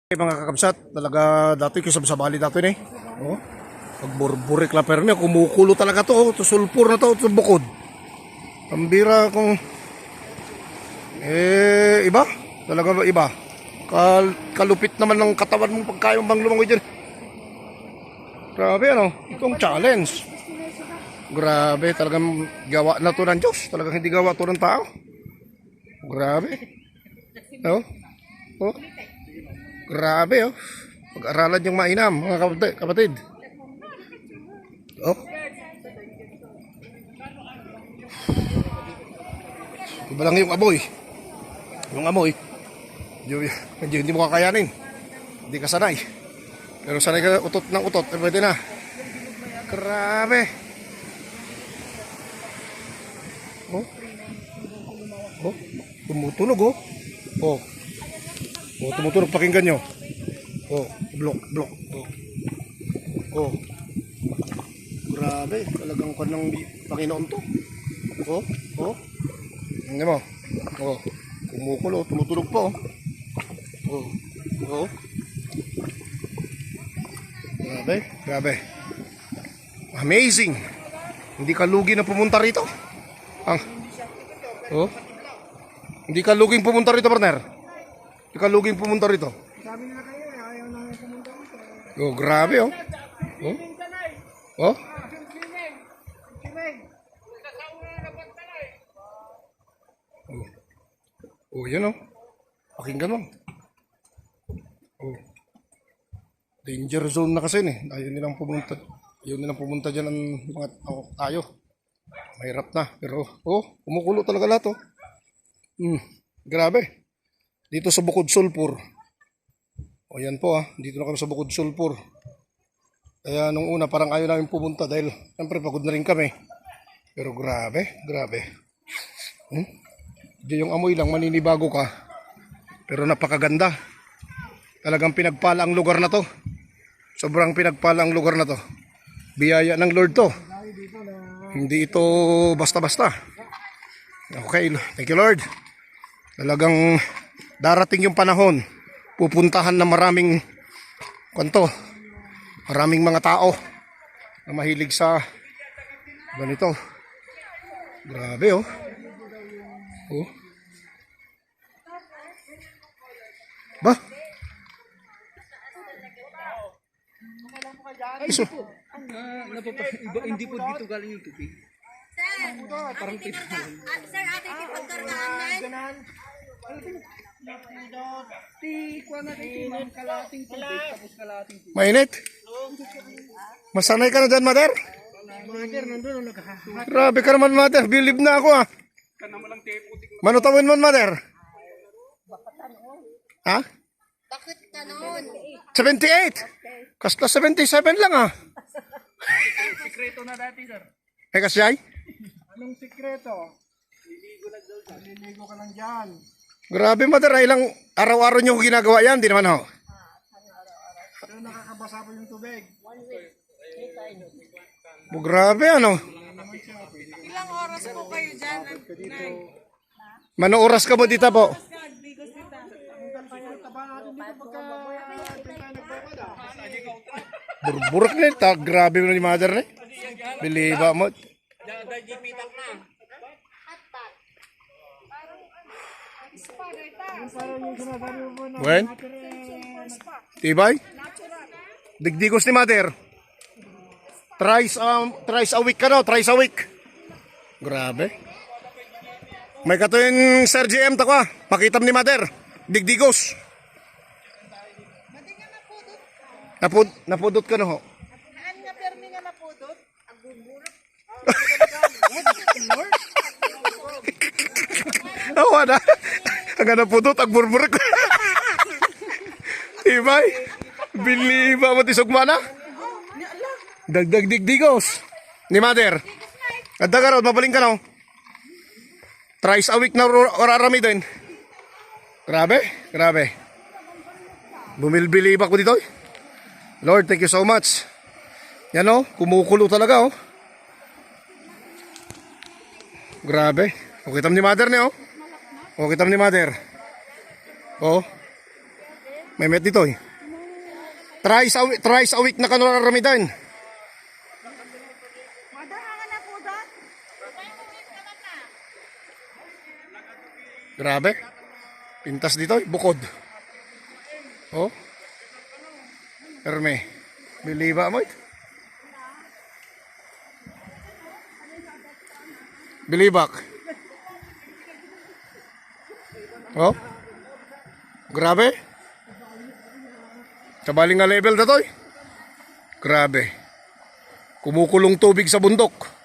Mga kakabsat, talaga dati kisab sa bali dati ni. Oh. Pagburburik la pero niya kumukulo talaga to, oh. To sulfur na to, to bukod. Pambira kung iba, talaga iba. Kalupit naman ng katawan mong pagkayong bang lumangoy diyan. Grabe ano, itong challenge. Grabe, talagang gawa na to ng Diyos. Talagang hindi gawa to ng tao. Grabe. Oh. Oh. Grabe oh. Pag-aralan yung mainam mga kapatid. Oh. Iba lang yung amoy. Yung amoy. Hindi mo kakayanin. Hindi ka sanay. Pero sanay ka utot ng utot. Pwede na. Grabe. Oh. Oh. Tumutunog oh. Oh. Oh, tumutunog, pakinggan nyo. Oh, blok. Oh. Oh. Grabe, talagang kanang Panginoon to. Oh, oh. Tingnan mo. Oh, kumukulo, tumutunog po. Oh. Oh. Grabe. Amazing. Hindi ka lugi na pumunta rito. Oh. Hindi ka luging pumunta rito, partner. Kaluging pumunta rito. Sabi nila kayo, ayaw na pumunta rito. Oh, grabe oh. Oh. Oh. Oh, yun oh. Pakinggan mo. Oh. Danger zone na kasi eh. Ayaw nilang pumunta dyan ang mga tayo. Mahirap na. Pero, oh, kumukulo talaga lahat oh. Grabe. Dito sa Bukod Sulphur. O yan po dito na kami sa Bukod Sulphur. Kaya nung una parang ayaw namin pumunta dahil siyempre pagod na rin kami. Pero grabe. Diyan yung amoy lang, maninibago ka. Pero napakaganda. Talagang pinagpala ang lugar na to. Sobrang pinagpala ang lugar na to. Biyaya ng Lord to. Hindi ito basta-basta. Okay, thank you Lord. Talagang darating yung panahon, pupuntahan na maraming mga tao na mahilig sa ganito. Grabe oh. Oh. Ba? Iso. Hindi po dito galing yung tubig. Sir, ate ipagkargaan Mainit? Masanay ka na dyan, mother? Grabe ka naman, mother. Believe na ako Manutawin mo, mother? Ha? Bakit ka noon? 78? Kasta 77 lang Sikreto na dati, sir. Kasyay? Anong sikreto? Liligo ka lang dyan. Grabe, mother. Ilang araw-araw nyo ginagawa yan? Di naman Pero nakakabasa pa yung tubig. Grabe ano? Ilang oras po kayo dyan? Mano oras ka mo dito po? Burburak na ito. Grabe mo ni mother na Biliba mo. When? Tibay? Digdigos ni mother. Thrice a week ka no? Thrice a week. Grabe. May katuin Sir GM takwa. Makitam ni mother. Digdigos. Napudot ka no ho? Naan nga permi nga napudot? Agbuburak. Awa na. Ang napudot, agburburak. Ibay. Biliba mo tisugma na. Dagdag digdigos. Ni mother. At dagarod, mabaling ka no? Thrice a week na orarami din. Grabe. Bumilbiliba ko dito. Lord, thank you so much. Yan kumukulo talaga Grabe. Okay tam ni mother niyo. Okay tam ni mother. May met dito eh. Thrice a week na kanaramidan. Madahangan na po doon. Grabe. Pintas dito eh, bukod. Oh. Erme. Biliba mo ito. Bilibak. Oh. Grabe. Sa baling nga level na to eh. Grabe. Kumukulong tubig sa bundok.